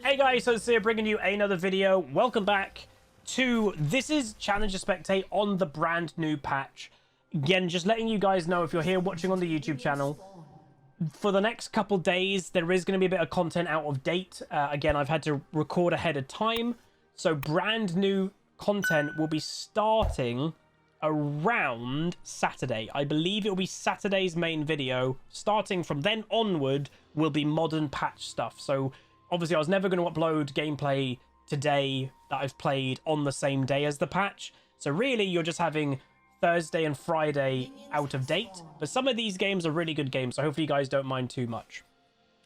Hey guys, so here bringing you another video. Welcome back to This is Challenger Spectate on the brand new patch. Again, just letting you guys know, if you're here watching on the YouTube channel, for the next couple days, there is going to be a bit of content out of date. Again, I've had to record ahead of time. So brand new content will be starting around Saturday. I believe it will be Saturday's main video. Starting from then onward will be modern patch stuff. So obviously, I was never going to upload gameplay today that I've played on the same day as the patch. So really, you're just having Thursday and Friday out of date. But some of these games are really good games, so hopefully you guys don't mind too much.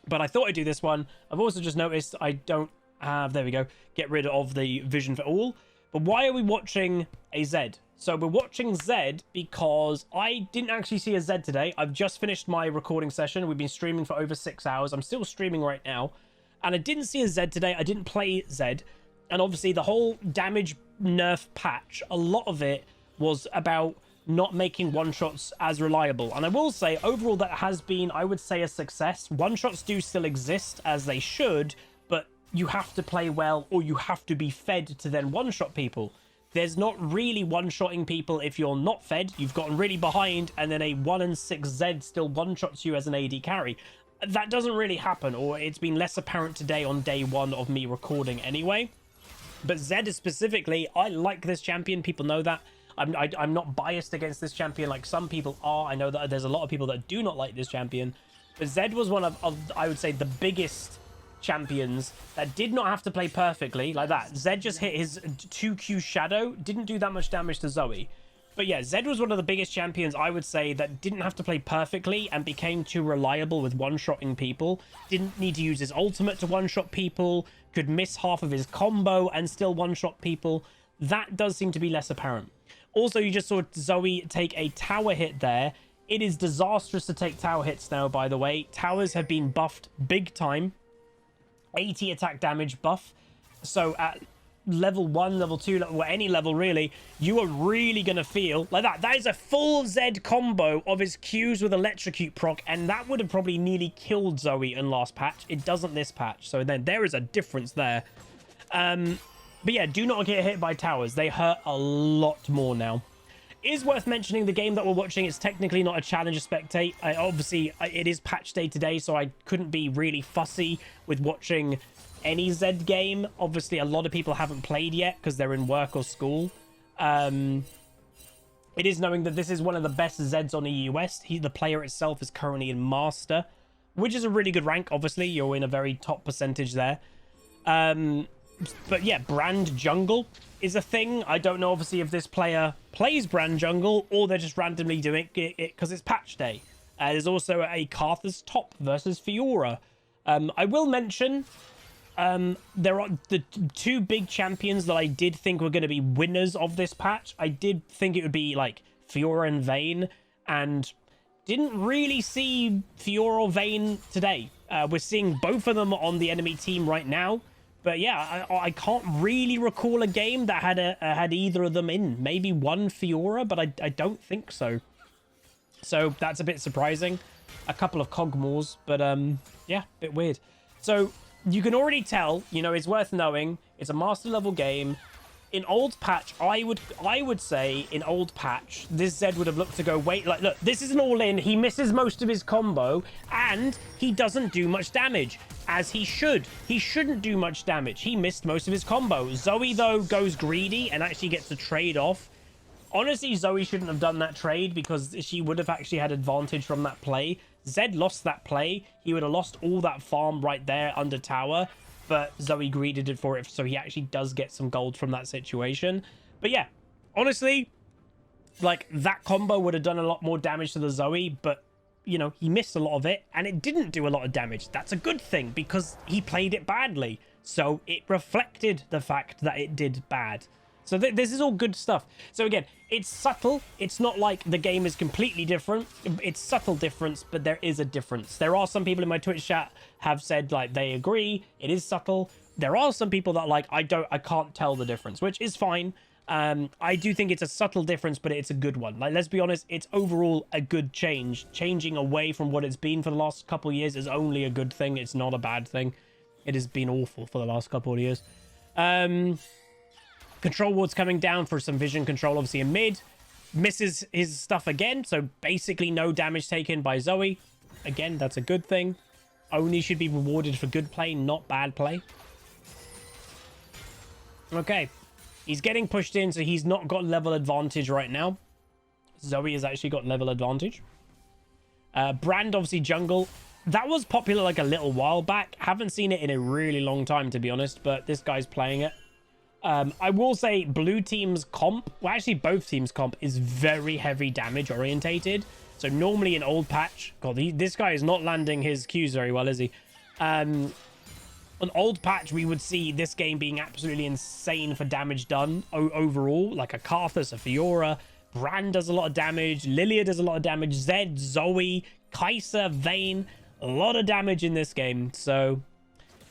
But I thought I'd do this one. I've also just noticed I don't have, there we go, get rid of the vision for all. But why are we watching a ZED? So we're watching ZED because I didn't actually see a ZED today. I've just finished my recording session. We've been streaming for over 6 hours. I'm still streaming right now. And I didn't see a ZED today. I didn't play ZED. And obviously the whole damage nerf patch, a lot of it was about not making one-shots as reliable. And I will say, overall, that has been, I would say, a success. One-shots do still exist, as they should, but you have to play well, or you have to be fed to then one-shot people. There's not really one-shotting people if you're not fed. You've gotten really behind, and then a 1-6 ZED still one-shots you as an AD carry. That doesn't really happen, or it's been less apparent today on day one of me recording anyway. But ZED specifically, I like this champion. People know that. I'm not biased against this champion like some people are. I know that there's a lot of people that do not like this champion. But ZED was one of I would say, the biggest champions that did not have to play perfectly like that. ZED just hit his 2Q shadow. Didn't do that much damage to Zoe. But yeah, ZED was one of the biggest champions, I would say, that didn't have to play perfectly and became too reliable with one-shotting people. Didn't need to use his ultimate to one-shot people. Could miss half of his combo and still one-shot people. That does seem to be less apparent. Also, you just saw Zoe take a tower hit there. It is disastrous to take tower hits now, by the way. Towers have been buffed big time. 80 attack damage buff. So at level 1, level 2, or any level really, you are really going to feel like that. That is a full ZED combo of his Qs with electrocute proc, and that would have probably nearly killed Zoe in last patch. It doesn't this patch, so then there is a difference there. But yeah, do not get hit by towers. They hurt a lot more now. It is worth mentioning the game that we're watching is technically not a Challenger Spectate. Obviously, it is patch day today, so I couldn't be really fussy with watching any ZED game. Obviously, a lot of people haven't played yet because they're in work or school. It is knowing that this is one of the best ZEDs on EU West. The player itself is currently in Master, which is a really good rank. Obviously, you're in a very top percentage there. But yeah, Brand Jungle is a thing. I don't know, obviously, if this player plays Brand Jungle or they're just randomly doing it because it's patch day. There's also a Karthus top versus Fiora. I will mention there are the two big champions that I did think were going to be winners of this patch. I did think it would be like Fiora and Vayne, and didn't really see Fiora or Vayne today. We're seeing both of them on the enemy team right now. But yeah, I can't really recall a game that had either of them in. Maybe one Fiora, but I don't think so. So that's a bit surprising. A couple of Cogmores, but yeah, a bit weird. So you can already tell, you know, it's worth knowing. It's a master level game. In old patch, I would say in old patch, this ZED would have looked to go, wait, like, look, this is an all-in. He misses most of his combo, and he doesn't do much damage, as he should. He shouldn't do much damage. He missed most of his combo. Zoe, though, goes greedy and actually gets the trade off. Honestly, Zoe shouldn't have done that trade because she would have actually had advantage from that play. ZED lost that play. He would have lost all that farm right there under tower. But Zoe greeded it for it, so he actually does get some gold from that situation. But yeah, honestly, like, that combo would have done a lot more damage to the Zoe, but, you know, he missed a lot of it, and it didn't do a lot of damage. That's a good thing, because he played it badly. So it reflected the fact that it did bad. So this is all good stuff. So again, it's subtle. It's not like the game is completely different. It's subtle difference, but there is a difference. There are some people in my Twitch chat have said, like, they agree. It is subtle. There are some people that, like, I can't tell the difference, which is fine. I do think it's a subtle difference, but it's a good one. Like, let's be honest, it's overall a good change. Changing away from what it's been for the last couple of years is only a good thing. It's not a bad thing. It has been awful for the last couple of years. Control ward's coming down for some vision control, obviously in mid. Misses his stuff again, so basically no damage taken by Zoe. Again, that's a good thing. Only should be rewarded for good play, not bad play. Okay. He's getting pushed in, so he's not got level advantage right now. Zoe has actually got level advantage. Brand, obviously, jungle. That was popular like a little while back. Haven't seen it in a really long time, to be honest, but this guy's playing it. I will say blue team's comp, well, actually both teams' comp is very heavy damage orientated. So normally in old patch, God, this guy is not landing his Qs very well, is he? On old patch, we would see this game being absolutely insane for damage done overall, like a Karthus, a Fiora. Brand does a lot of damage. Lilia does a lot of damage. Zed, Zoe, Kai'Sa, Vayne, a lot of damage in this game. So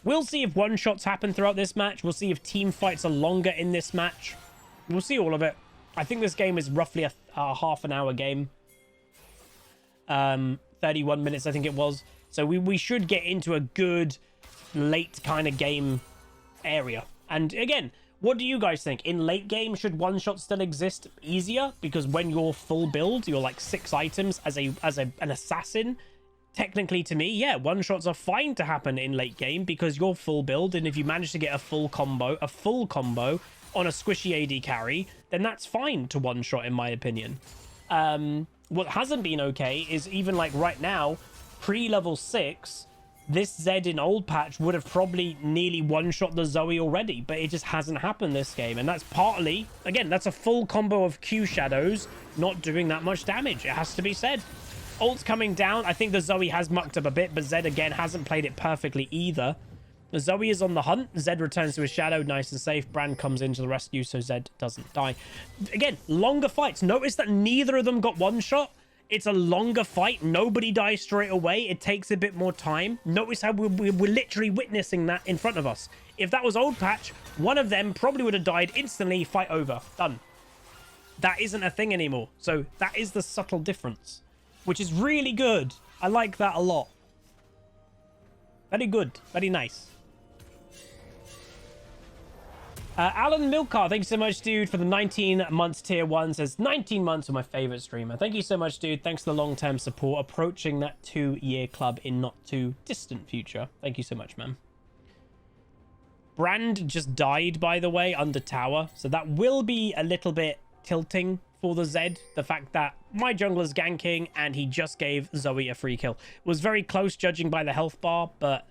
we'll see if one-shots happen throughout this match. We'll see if team fights are longer in this match. We'll see all of it. I think this game is roughly a half an hour game. 31 minutes, I think it was. So we should get into a good late kind of game area. And again, what do you guys think? In late game, should one-shot still exist easier? Because when you're full build, you're like 6 items as an assassin. Technically, to me, yeah, one-shots are fine to happen in late game because you're full build, and if you manage to get a full combo on a squishy AD carry, then that's fine to one-shot, in my opinion. What hasn't been okay is even like right now, pre-level 6, this Zed in old patch would have probably nearly one-shot the Zoe already, but it just hasn't happened this game. And that's partly, again, that's a full combo of Q shadows not doing that much damage. It has to be said. Ult's coming down. I think the Zoe has mucked up a bit, but Zed, again, hasn't played it perfectly either. The Zoe is on the hunt. Zed returns to his shadow, nice and safe. Brand comes into the rescue, so Zed doesn't die. Again, longer fights. Notice that neither of them got one shot. It's a longer fight. Nobody dies straight away. It takes a bit more time. Notice how we're literally witnessing that in front of us. If that was old patch, one of them probably would have died instantly. Fight over. Done. That isn't a thing anymore. So that is the subtle difference, which is really good. I like that a lot. Very good. Very nice. Alan Milcar, thank you so much, dude, for the 19 months tier 1. Says 19 months for my favorite streamer. Thank you so much, dude. Thanks for the long-term support. Approaching that 2-year club in not too distant future. Thank you so much, man. Brand just died, by the way, under tower. So that will be a little bit tilting for the Zed. The fact that my jungler's ganking and he just gave Zoe a free kill. Was very close judging by the health bar, but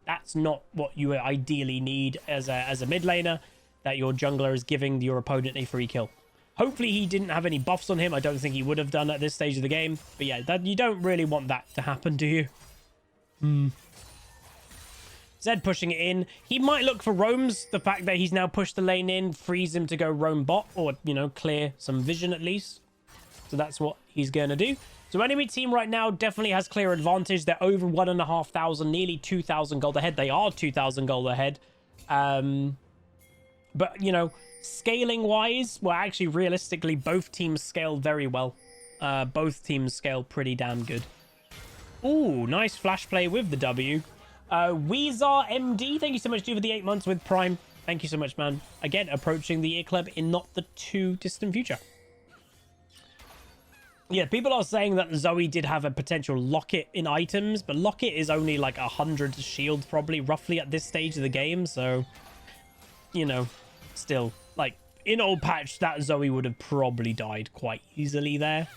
that's not what you ideally need as a mid laner. That your jungler is giving your opponent a free kill. Hopefully he didn't have any buffs on him. I don't think he would have done at this stage of the game. But yeah, you don't really want that to happen, do you? Zed pushing it in. He might look for roams. The fact that he's now pushed the lane in frees him to go roam bot, or, you know, clear some vision at least. So that's what he's going to do. So enemy team right now definitely has clear advantage. They're over 1,500, nearly 2,000 gold ahead. They are 2,000 gold ahead. But, you know, scaling-wise, well, actually, realistically, both teams scale very well. Both teams scale pretty damn good. Ooh, nice flash play with the W. Weezar MD, thank you so much, dude, for the 8 months with Prime. Thank you so much, man. Again, approaching the year club in not the too distant future. Yeah, people are saying that Zoe did have a potential Locket in items, but Locket is only like 100 shield, probably, roughly at this stage of the game, so, you know, still, like, in old patch, that Zoe would have probably died quite easily there.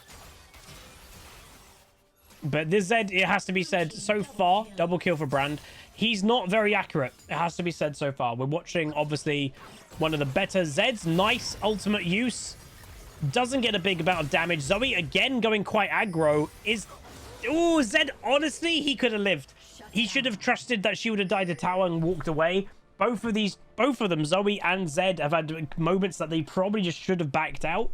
But this Zed, it has to be said, so far, double kill for Brand. He's not very accurate. It has to be said so far. We're watching, obviously, one of the better Zeds. Nice ultimate use. Doesn't get a big amount of damage. Zoe, again, going quite aggro. Ooh, Zed, honestly, he could have lived. He should have trusted that she would have died to tower and walked away. Both of them, Zoe and Zed, have had moments that they probably just should have backed out.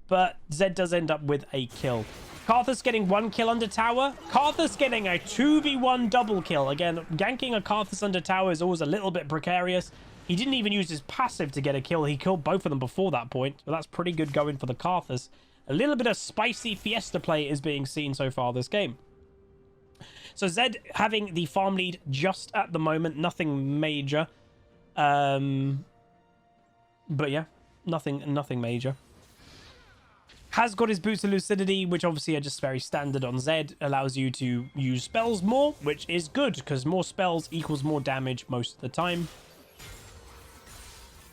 But Zed does end up with a kill. Karthus getting 1 kill under tower. Karthus getting a 2v1 double kill. Again, ganking a Karthus under tower is always a little bit precarious. He didn't even use his passive to get a kill. He killed both of them before that point. But that's pretty good going for the Karthus. A little bit of spicy Fiesta play is being seen so far this game. So Zed having the farm lead just at the moment, nothing major. But yeah, nothing major. Has got his Boots of Lucidity, which obviously are just very standard on Zed. Allows you to use spells more, which is good, because more spells equals more damage most of the time.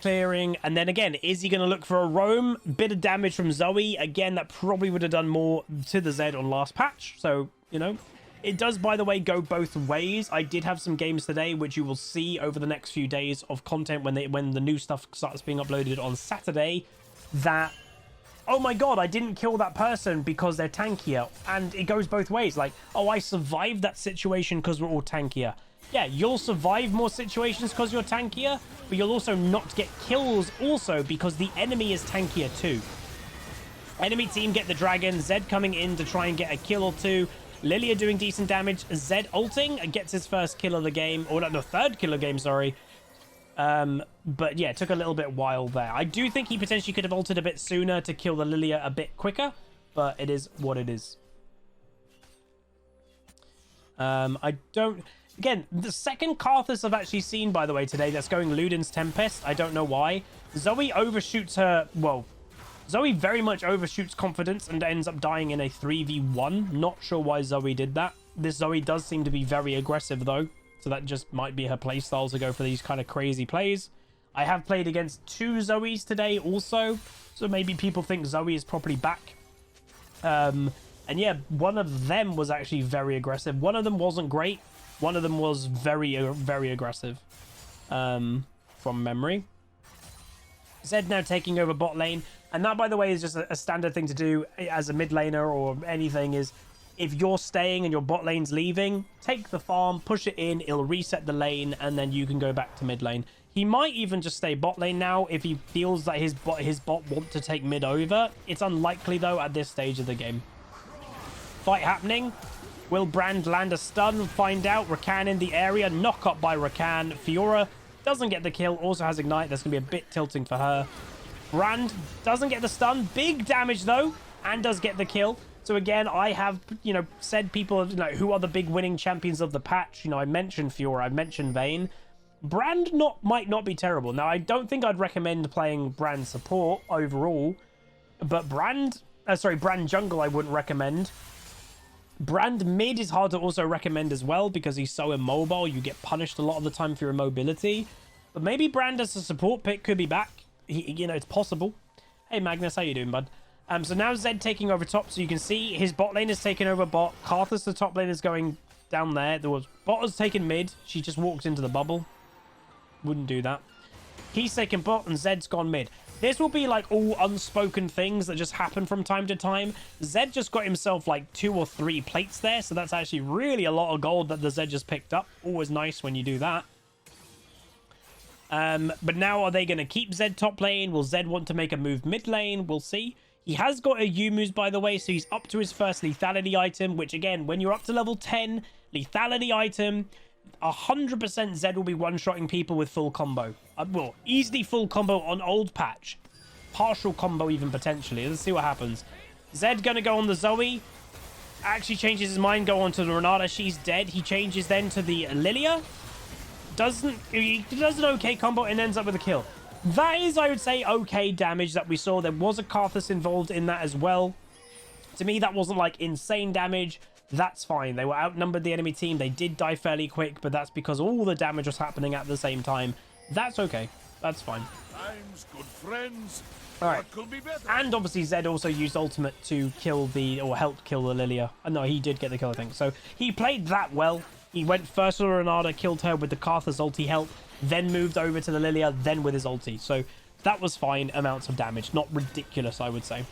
Clearing, and then again, is he going to look for a roam? Bit of damage from Zoe. Again, that probably would have done more to the Zed on last patch. So, you know, it does, by the way, go both ways. I did have some games today, which you will see over the next few days of content when the new stuff starts being uploaded on Saturday, that, oh my god, I didn't kill that person because they're tankier. And it goes both ways. Like, oh, I survived that situation because we're all tankier. Yeah, you'll survive more situations because you're tankier, but you'll also not get kills also because the enemy is tankier too. Enemy team get the dragon, Zed coming in to try and get a kill or two. Lilia doing decent damage, Zed ulting, gets his first kill of the game, or no, third kill of the game, sorry. But yeah, it took a little bit while there. I do think he potentially could have ulted a bit sooner to kill the Lilia a bit quicker, but it is what it is. I don't... Again, the second Karthus I've actually seen, by the way, today that's going Ludin's Tempest. I don't know why. Zoe overshoots her... Well, Zoe very much overshoots confidence and ends up dying in a 3v1. Not sure why Zoe did that. This Zoe does seem to be very aggressive, though. So that just might be her playstyle to go for these kind of crazy plays. I have played against 2 Zoes today also. So maybe people think Zoe is properly back. And yeah, one of them was actually very aggressive. One of them wasn't great. One of them was very, very aggressive, from memory. Zed now taking over bot lane. And that, by the way, is just a standard thing to do as a mid laner or anything, is if you're staying and your bot lane's leaving, take the farm, push it in, it'll reset the lane, and then you can go back to mid lane. He might even just stay bot lane now if he feels that his bot want to take mid over. It's unlikely, though, at this stage of the game. Fight happening. Will Brand land a stun? Find out. Rakan in the area. Knock up by Rakan. Fiora doesn't get the kill. Also has Ignite. That's going to be a bit tilting for her. Brand doesn't get the stun. Big damage, though. And does get the kill. So, again, I have, you know, said people, you know, who are the big winning champions of the patch. You know, I mentioned Fiora. I mentioned Vayne. Brand might not be terrible. Now, I don't think I'd recommend playing Brand support overall. But Brand jungle I wouldn't recommend. Brand mid is hard to also recommend as well because he's so immobile. You get punished a lot of the time for your immobility. But maybe Brand as a support pick could be back. You know, it's possible. Hey, Magnus, how you doing, bud? So now Zed taking over top. So you can see his bot lane is taking over bot. Karthus, the top lane, is going down there. There was bot was taken mid. She just walked into the bubble. Wouldn't do that. He's taking bot and Zed's gone mid. This will be like all unspoken things that just happen from time to time. Zed just got himself like 2 or 3 plates there. So that's actually really a lot of gold that the Zed just picked up. Always nice when you do that. But now are they going to keep Zed top lane? Will Zed want to make a move mid lane? We'll see. He has got a Yumu's, by the way. So he's up to his first lethality item. Which again, when you're up to level 10, lethality item... 100% Zed will be one-shotting people with full combo. Well, easily full combo on old patch. Partial combo even potentially. Let's see what happens. Zed gonna go on the Zoe. Actually changes his mind, go on to the Renata. She's dead. He changes then to the Lilia. He does an okay combo and ends up with a kill. That is, I would say, okay damage that we saw. There was a Karthus involved in that as well. To me, that wasn't like insane damage. That's fine. They were outnumbered, the enemy team. They did die fairly quick, but that's because all the damage was happening at the same time. That's okay. That's fine. Time's good friends. All right. And obviously Zed also used ultimate to kill or help kill the Lilia. No, he did get the kill, I think. So he played that well. He went first with Renata, killed her with the Karthus ulti help, then moved over to the Lilia, then with his ulti. So that was fine amounts of damage. Not ridiculous, I would say.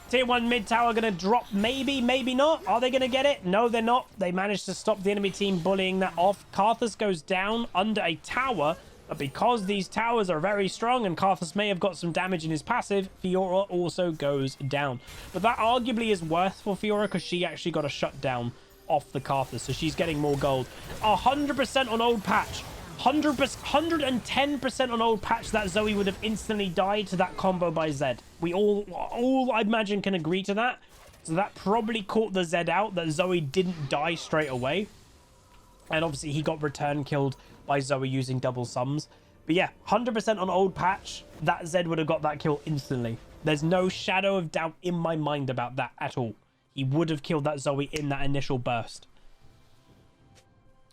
Tier 1 mid tower going to drop. Maybe, maybe not. Are they going to get it? No, they're not. They managed to stop the enemy team bullying that off. Karthus goes down under a tower. But because these towers are very strong and Karthus may have got some damage in his passive, Fiora also goes down. But that arguably is worth for Fiora because she actually got a shutdown off the Karthus. So she's getting more gold. 100% on old patch. 110% on old patch that Zoe would have instantly died to that combo by Zed. We all I imagine can agree to that. So that probably caught the Zed out, that Zoe didn't die straight away. And obviously he got return killed by Zoe using double sums. But yeah, 100% on old patch, that Zed would have got that kill instantly. There's no shadow of doubt in my mind about that at all. He would have killed that Zoe in that initial burst.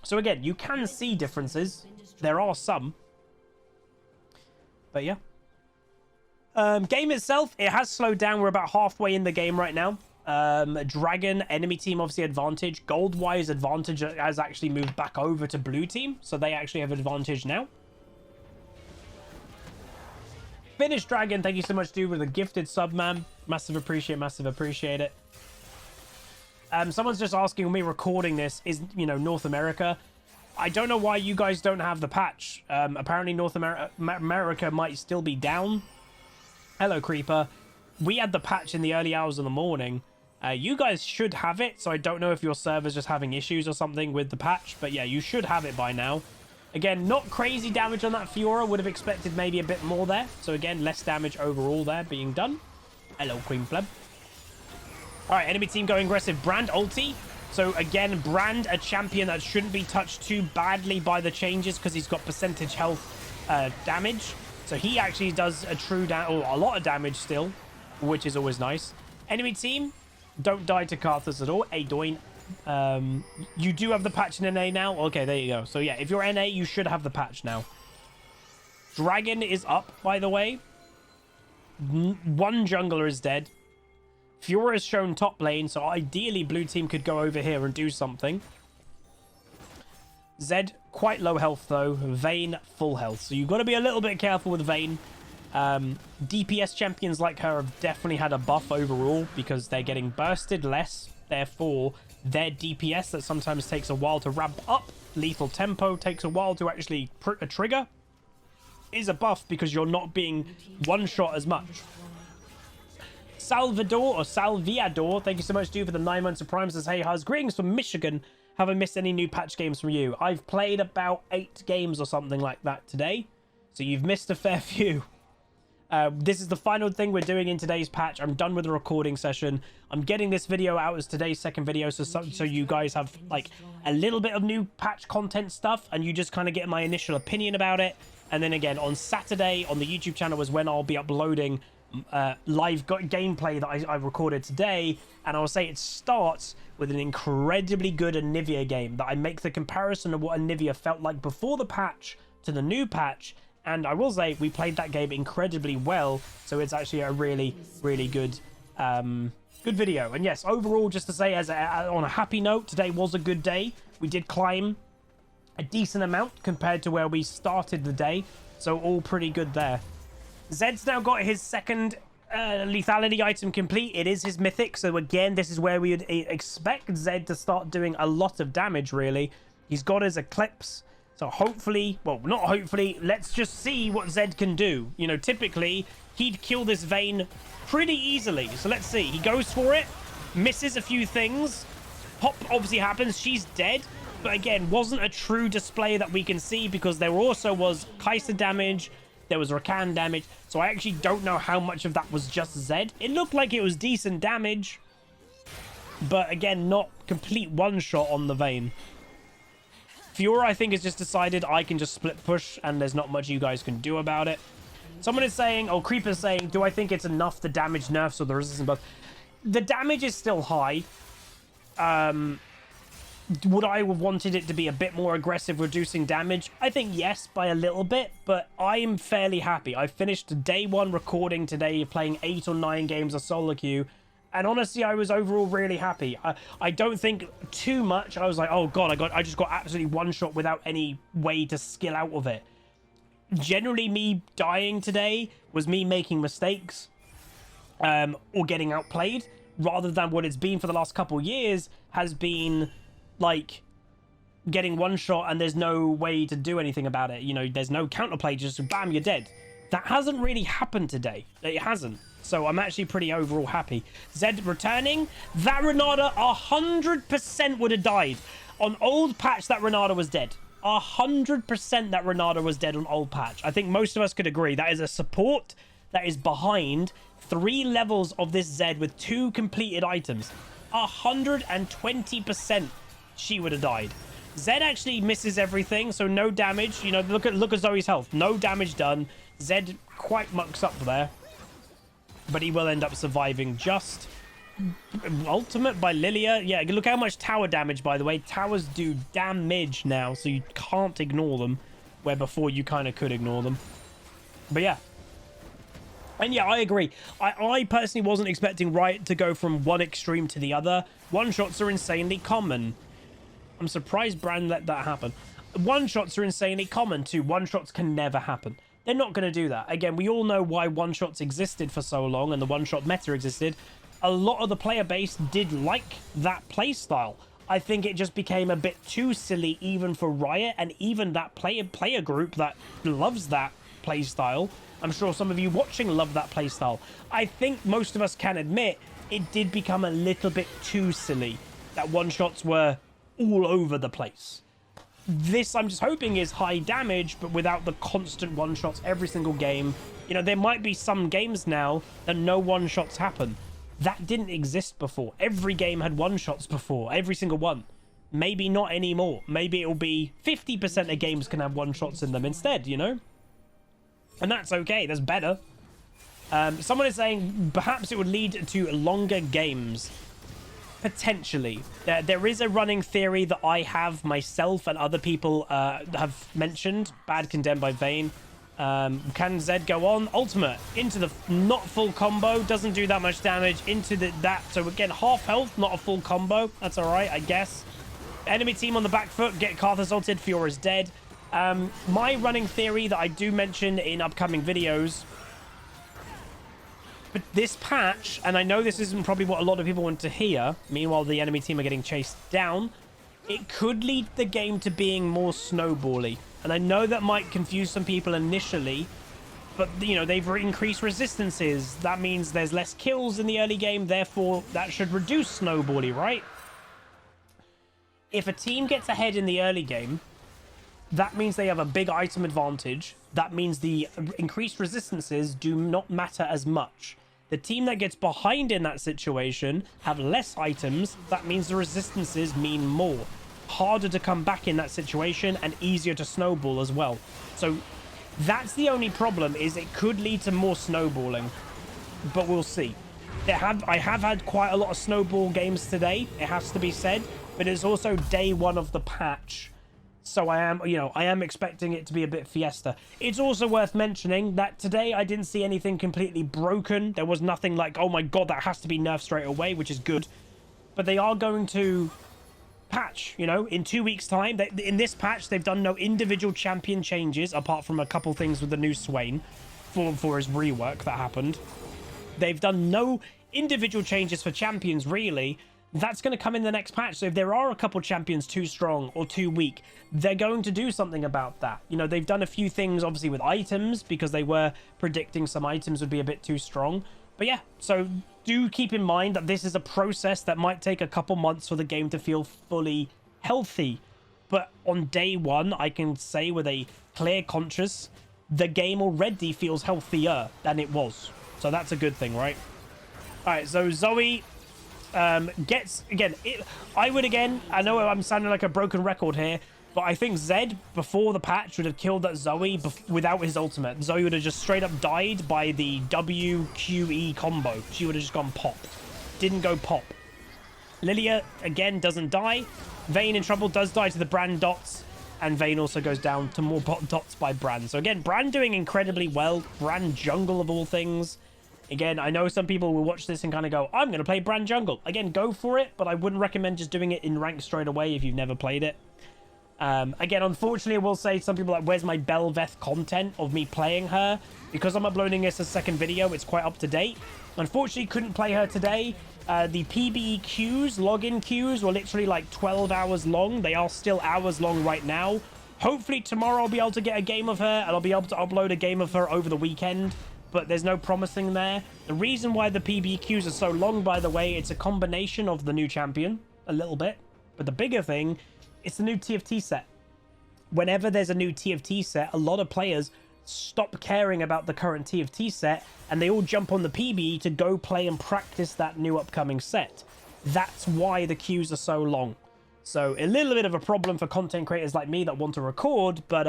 So again, you can see differences. There are some. But yeah. Game itself, it has slowed down. We're about halfway in the game right now. Dragon, enemy team, obviously advantage. Gold-wise, advantage has actually moved back over to blue team. So they actually have advantage now. Finish Dragon, thank you so much, dude, with a gifted sub, man. Massive appreciate it. Someone's just asking when me recording this is, you know, North America. I don't know why you guys don't have the patch. Apparently North America might still be down. Hello, Creeper. We had the patch in the early hours of the morning. You guys should have it, so I don't know if your server's just having issues or something with the patch, but yeah, you should have it by now. Again, not crazy damage on that Fiora. Would have expected maybe a bit more there. So again, less damage overall there being done. Hello, Queen Pleb. All right, enemy team going aggressive. Brand ulti. So again, Brand, a champion that shouldn't be touched too badly by the changes because he's got percentage health damage. So he actually does a lot of damage still, which is always nice. Enemy team, don't die to Karthus at all. Hey, Doin. You do have the patch in NA now? Okay, there you go. So yeah, if you're NA, you should have the patch now. Dragon is up, by the way. One jungler is dead. Fiora is shown top lane, so ideally blue team could go over here and do something. Zed, quite low health though. Vayne, full health. So you've got to be a little bit careful with Vayne. DPS champions like her have definitely had a buff overall because they're getting bursted less. Therefore, their DPS that sometimes takes a while to ramp up, lethal tempo takes a while to actually trigger, is a buff because you're not being one-shot as much. Salviador, thank you so much, dude, for the 9 months of Prime. Says, hey, Huz, greetings from Michigan. Have I missed any new patch games from you? I've played about 8 games or something like that today, so you've missed a fair few. This is the final thing we're doing in today's patch. I'm done with the recording session. I'm getting this video out as today's second video, so you guys have like a little bit of new patch content stuff, and you just kind of get my initial opinion about it. And then again, on Saturday on the YouTube channel is when I'll be uploading live gameplay that I recorded today. And I will say it starts with an incredibly good Anivia game that I make the comparison of what Anivia felt like before the patch to the new patch. And I will say we played that game incredibly well, so it's actually a really, really good video. And yes, overall, just to say, on a happy note, today was a good day. We did climb a decent amount compared to where we started the day, so all pretty good there. Zed's now got his second lethality item complete. It is his mythic, so again, this is where we would expect Zed to start doing a lot of damage, really. He's got his Eclipse. So hopefully, well, not hopefully, let's just see what Zed can do. You know, typically, he'd kill this Vayne pretty easily. So let's see. He goes for it, misses a few things. Pop obviously happens. She's dead. But again, wasn't a true display that we can see because there also was Kai'Sa damage. There was Rakan damage. So I actually don't know how much of that was just Zed. It looked like it was decent damage. But again, not complete one-shot on the Vayne. Fiora, I think, has just decided I can just split push and there's not much you guys can do about it. Someone is saying, or Creeper's saying, do I think it's enough the damage nerfs or the resistance buff? The damage is still high. Would I have wanted it to be a bit more aggressive reducing damage? I think yes, by a little bit, but I am fairly happy. I finished day 1 recording today, playing 8 or 9 games of solo queue. And honestly, I was overall really happy. I don't think too much. I was like, oh god, I just got absolutely one shot without any way to skill out of it. Generally, me dying today was me making mistakes or getting outplayed, rather than what it's been for the last couple years has been like getting one shot and there's no way to do anything about it. You know, there's no counterplay, just bam, you're dead. That hasn't really happened today. It hasn't. So I'm actually pretty overall happy. Zed returning. That Renata 100% would have died. On old patch, that Renata was dead. 100% that Renata was dead on old patch. I think most of us could agree. That is a support that is behind 3 levels of this Zed with 2 completed items, 120% she would have died. Zed actually misses everything, so no damage. You know, look at Zoe's health. No damage done. Zed quite mucks up there, but he will end up surviving just. Ultimate by Lilia. Yeah, look how much tower damage, by the way. Towers do damage now, so you can't ignore them, where before you kind of could ignore them. But yeah. And yeah, I agree. I personally wasn't expecting Riot to go from one extreme to the other. One-shots are insanely common. I'm surprised Brand let that happen. One-shots are insanely common too. One-shots can never happen. They're not going to do that. Again, we all know why one-shots existed for so long and the one-shot meta existed. A lot of the player base did like that playstyle. I think it just became a bit too silly even for Riot and even that player group that loves that playstyle. I'm sure some of you watching love that playstyle. I think most of us can admit it did become a little bit too silly. That one-shots were all over the place. This, I'm just hoping, is high damage, but without the constant one-shots every single game. You know, there might be some games now that no one-shots happen. That didn't exist before. Every game had one-shots before. Every single one. Maybe not anymore. Maybe it'll be 50% of games can have one-shots in them instead, you know? And that's okay. That's better. Someone is saying perhaps it would lead to longer games. Potentially. There is a running theory that I have myself and other people have mentioned. Bad condemned by Vayne. Can Zed go on? Ultimate into the not full combo. Doesn't do that much damage into that. So again, half health, not a full combo. That's all right, I guess. Enemy team on the back foot. Get Karthus ulted. Fiora's dead. My running theory that I do mention in upcoming videos. But this patch, and I know this isn't probably what a lot of people want to hear. Meanwhile, the enemy team are getting chased down. It could lead the game to being more snowbally. And I know that might confuse some people initially, but, you know, they've increased resistances. That means there's less kills in the early game, therefore that should reduce snowbally, right? If a team gets ahead in the early game, that means they have a big item advantage. That means the increased resistances do not matter as much. The team that gets behind in that situation have less items. That means the resistances mean more. Harder to come back in that situation and easier to snowball as well. So that's the only problem, is it could lead to more snowballing, but we'll see. I have had quite a lot of snowball games today, it has to be said, but it's also day one of the patch, so I am expecting it to be a bit fiesta. It's also worth mentioning that today I didn't see anything completely broken. There was nothing like, oh my god, that has to be nerfed straight away, which is good. But they are going to patch, you know, in 2 weeks time. In this patch they've done no individual champion changes apart from a couple things with the new Swain for his rework that happened. They've done no individual changes for champions really. That's going to come in the next patch. So if there are a couple champions too strong or too weak, they're going to do something about that. You know, they've done a few things obviously with items because they were predicting some items would be a bit too strong. But yeah, so do keep in mind that this is a process that might take a couple months for the game to feel fully healthy. But on day one, I can say with a clear conscience, the game already feels healthier than it was. So that's a good thing, right? All right, so Zoe gets, again, I know I'm sounding like a broken record here, but I think Zed, before the patch, would have killed that Zoe without his ultimate. Zoe would have just straight up died by the WQE combo. She would have just gone pop. Didn't go pop. Lilia, again, doesn't die. Vayne in trouble does die to the Brand dots. And Vayne also goes down to more bot dots by Brand. So again, Brand doing incredibly well. Brand jungle of all things. Again, I know some people will watch this and kind of go, I'm going to play Brand jungle. Again, go for it, but I wouldn't recommend just doing it in rank straight away if you've never played it. Again, unfortunately, I will say some people are like, where's my Belveth content of me playing her? Because I'm uploading this as a second video, it's quite up to date. Unfortunately, couldn't play her today. The PBE queues, login queues, were literally like 12 hours long. They are still hours long right now. Hopefully tomorrow I'll be able to get a game of her, and I'll be able to upload a game of her over the weekend. But there's no promising there. The reason why the PBE queues are so long, by the way, it's a combination of the new champion, a little bit. But the bigger thing, it's the new TFT set. Whenever there's a new TFT set, a lot of players stop caring about the current TFT set and they all jump on the PB to go play and practice that new upcoming set. That's why the queues are so long. So a little bit of a problem for content creators like me that want to record, but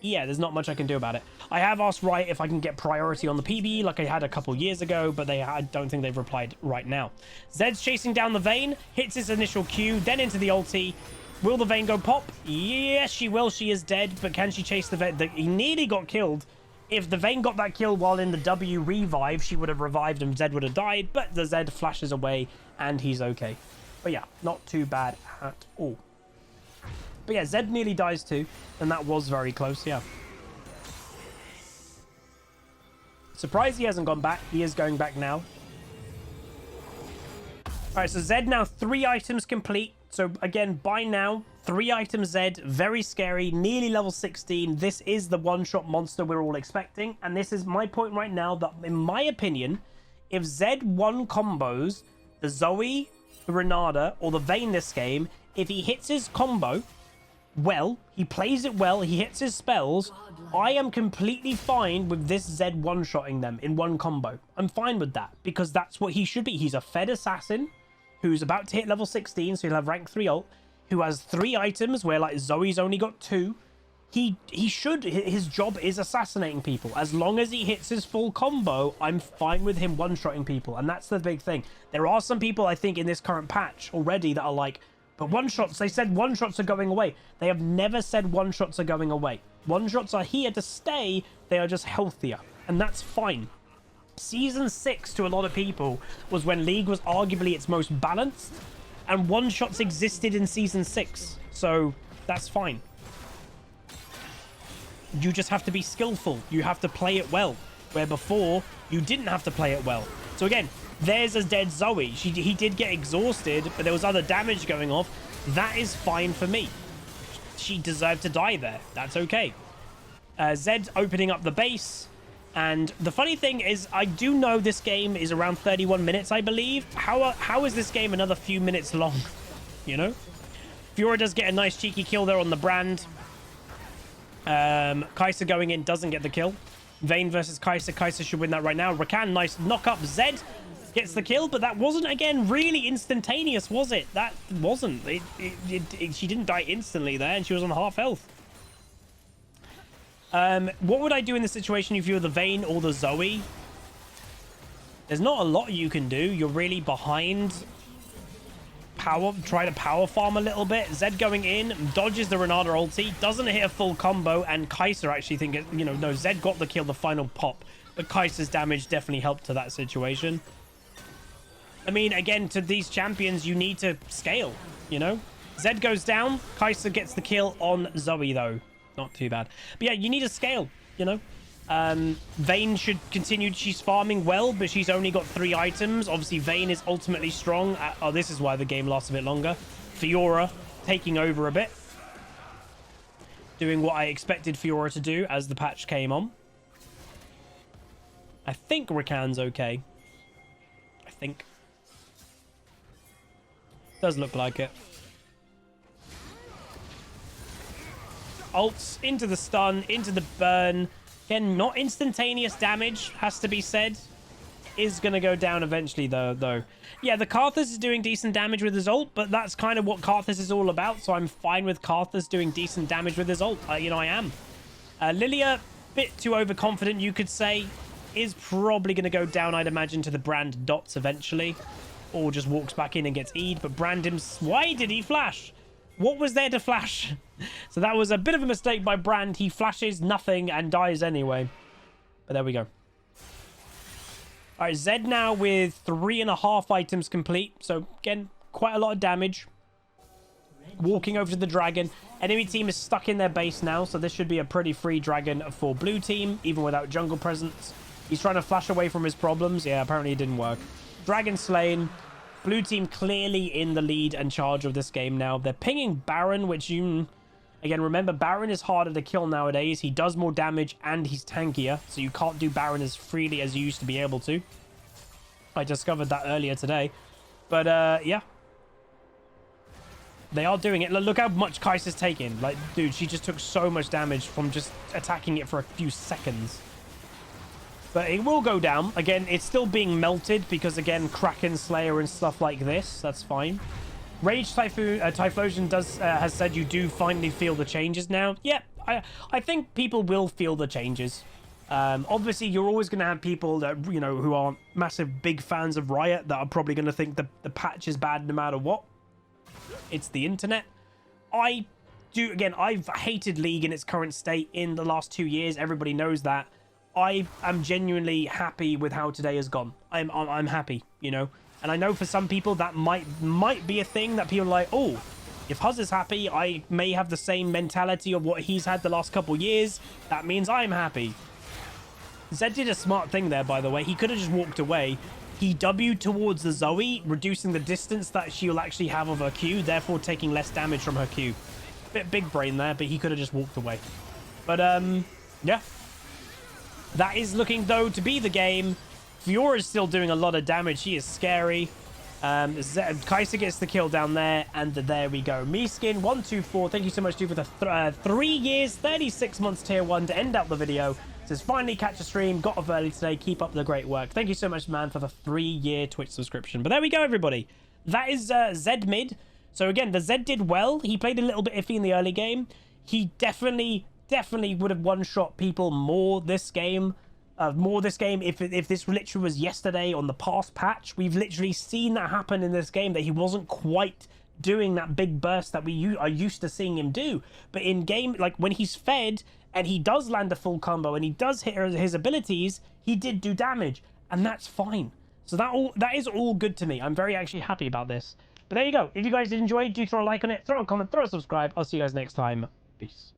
yeah, there's not much I can do about it. I have asked Riot if I can get priority on the PB like I had a couple years ago, but I don't think they've replied right now. Zed's chasing down the Vayne, hits his initial Q, then into the ulti. Will the Vayne go pop? Yes, she will. She is dead, but can she chase the Vayne? He nearly got killed. If the Vayne got that kill while in the W revive, she would have revived and Zed would have died, but the Zed flashes away and he's okay. But yeah, not too bad at all. But yeah, Zed nearly dies too, and that was very close, yeah. Surprised he hasn't gone back. He is going back now. Alright, so Zed now 3 items complete. So again, by now, 3 items Zed, very scary, nearly level 16. This is the one-shot monster we're all expecting. And this is my point right now that, in my opinion, if Zed one combos the Zoe, the Renata, or the Vayne this game, if he hits his combo well, he plays it well, he hits his spells, I am completely fine with this Zed one-shotting them in one combo. I'm fine with that, because that's what he should be. He's a fed assassin who's about to hit level 16, so he'll have rank 3 ult, who has 3 items where, like, Zoe's only got 2. His job is assassinating people. As long as he hits his full combo, I'm fine with him one-shotting people, and that's the big thing. There are some people, I think, in this current patch already that are like, but one-shots, they said one-shots are going away. They have never said one-shots are going away. One-shots are here to stay. They are just healthier, and that's fine. Season 6, to a lot of people, was when League was arguably its most balanced, and one-shots existed in Season 6, so that's fine. You just have to be skillful. You have to play it well, where before, you didn't have to play it well. So again, there's a dead Zoe. He did get exhausted, but there was other damage going off. That is fine for me. She deserved to die there. That's okay. Zed's opening up the base. And the funny thing is, I do know this game is around 31 minutes, I believe. How is this game another few minutes long? You know? Fiora does get a nice cheeky kill there on the Brand. Kai'Sa going in doesn't get the kill. Vayne versus Kai'Sa. Kai'Sa should win that right now. Rakan, nice knock up. Zed gets the kill, but that wasn't, again, really instantaneous, was it? That wasn't. She didn't die instantly there, and she was on half health. What would I do in this situation if you were the Vayne or the Zoe? There's not a lot you can do. You're really behind. Try to power farm a little bit. Zed going in, dodges the Renata ulti, doesn't hit a full combo, and Kai'Sa actually think, no, Zed got the kill, the final pop, but Kai'Sa's damage definitely helped to that situation. I mean, again, to these champions, you need to scale, you know? Zed goes down, Kai'Sa gets the kill on Zoe, though. Not too bad. But yeah, you need to scale, you know? Vayne should continue. She's farming well, but she's only got 3 items. Obviously, Vayne is ultimately strong. Oh, this is why the game lasts a bit longer. Fiora taking over a bit. Doing what I expected Fiora to do as the patch came on. I think Rakan's okay. I think. Does look like it. Ults into the stun, into the burn. Again, not instantaneous damage, has to be said. Is going to go down eventually, though. Yeah, the Karthus is doing decent damage with his ult, but that's kind of what Karthus is all about, so I'm fine with Karthus doing decent damage with his ult. I am. Lilia, bit too overconfident, you could say. Is probably going to go down, I'd imagine, to the Brand dots eventually. Or just walks back in and gets E'd, but Brand why did he flash? What was there to flash? So that was a bit of a mistake by Brand. He flashes nothing and dies anyway. But there we go. All right, Zed now with 3.5 items complete. So again, quite a lot of damage. Walking over to the dragon. Enemy team is stuck in their base now, so this should be a pretty free dragon for blue team, even without jungle presence. He's trying to flash away from his problems. Yeah, apparently it didn't work. Dragon slain. Blue team clearly in the lead and charge of this game now. They're pinging Baron, which you... Again, remember, Baron is harder to kill nowadays. He does more damage and he's tankier, so you can't do Baron as freely as you used to be able to. I discovered that earlier today. But, yeah. They are doing it. Look how much Kai'Sa's taking. Like, dude, she just took so much damage from just attacking it for a few seconds. But it will go down. Again, it's still being melted because, again, Kraken Slayer and stuff like this. That's fine. Rage Typhlosion has said you do finally feel the changes now. Yeah, I think people will feel the changes. Obviously, you're always going to have people that, you know, who are massive big fans of Riot that are probably going to think the patch is bad no matter what. It's the internet. Again, I've hated League in its current state in the last 2 years. Everybody knows that. I am genuinely happy with how today has gone. I'm happy, you know. And I know for some people that might be a thing that people are like, oh, if Huzz is happy, I may have the same mentality of what he's had the last couple years. That means I'm happy. Zed did a smart thing there, by the way. He could have just walked away. He W'd towards the Zoe, reducing the distance that she'll actually have of her Q, therefore taking less damage from her Q. Bit big brain there, but he could have just walked away. But, yeah. That is looking, though, to be the game. Fiora's still doing a lot of damage. She is scary. Kai'Sa gets the kill down there, and there we go. Meeskin124, thank you so much, dude, for the 3 years, 36 months tier 1 to end out the video. Says, finally catch a stream, got off early today, keep up the great work. Thank you so much, man, for the 3-year Twitch subscription. But there we go, everybody. That is Zed mid. So again, the Zed did well. He played a little bit iffy in the early game. He definitely would have one-shot people more this game. If this literally was yesterday on the past patch. We've literally seen that happen in this game, that he wasn't quite doing that big burst that we are used to seeing him do. But in game, like when he's fed and he does land a full combo and he does hit his abilities, he did do damage, and that's fine. So that is all good to me. I'm very actually happy about this. But there you go. If you guys did enjoy, do throw a like on it, throw a comment, throw a subscribe. I'll see you guys next time. Peace.